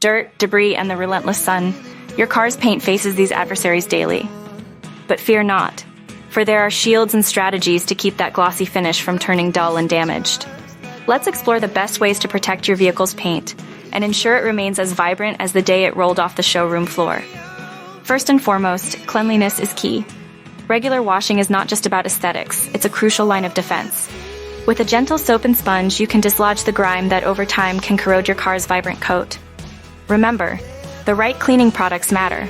dirt, debris, and the relentless sun, your car's paint faces these adversaries daily. But fear not, for there are shields and strategies to keep that glossy finish from turning dull and damaged. Let's explore the best ways to protect your vehicle's paint and ensure it remains as vibrant as the day it rolled off the showroom floor. First and foremost, cleanliness is key. Regular washing is not just about aesthetics, it's a crucial line of defense. With a gentle soap and sponge, you can dislodge the grime that over time can corrode your car's vibrant coat. Remember, the right cleaning products matter.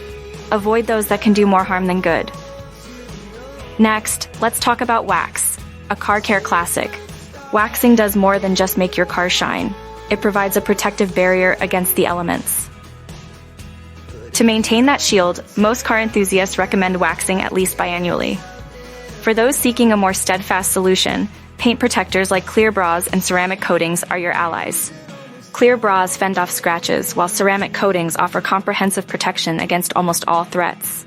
Avoid those that can do more harm than good. Next, let's talk about wax, a car care classic. Waxing does more than just make your car shine. It provides a protective barrier against the elements. To maintain that shield, most car enthusiasts recommend waxing at least biannually. For those seeking a more steadfast solution, paint protectors like clear bras and ceramic coatings are your allies. Clear bras fend off scratches, while ceramic coatings offer comprehensive protection against almost all threats.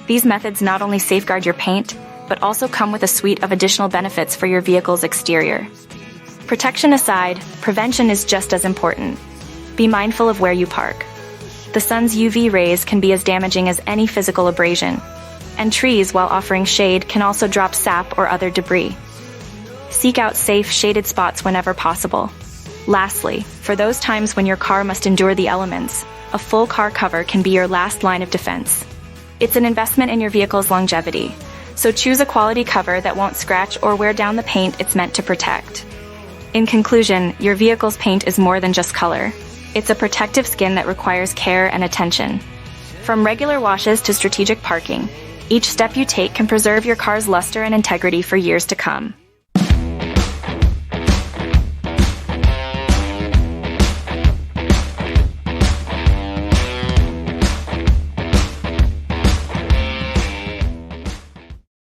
These methods not only safeguard your paint, but also come with a suite of additional benefits for your vehicle's exterior. Protection aside, prevention is just as important. Be mindful of where you park. The sun's UV rays can be as damaging as any physical abrasion, and trees, while offering shade, can also drop sap or other debris. Seek out safe, shaded spots whenever possible. Lastly, for those times when your car must endure the elements, a full car cover can be your last line of defense. It's an investment in your vehicle's longevity, so choose a quality cover that won't scratch or wear down the paint it's meant to protect. In conclusion, your vehicle's paint is more than just color. It's a protective skin that requires care and attention. From regular washes to strategic parking, each step you take can preserve your car's luster and integrity for years to come.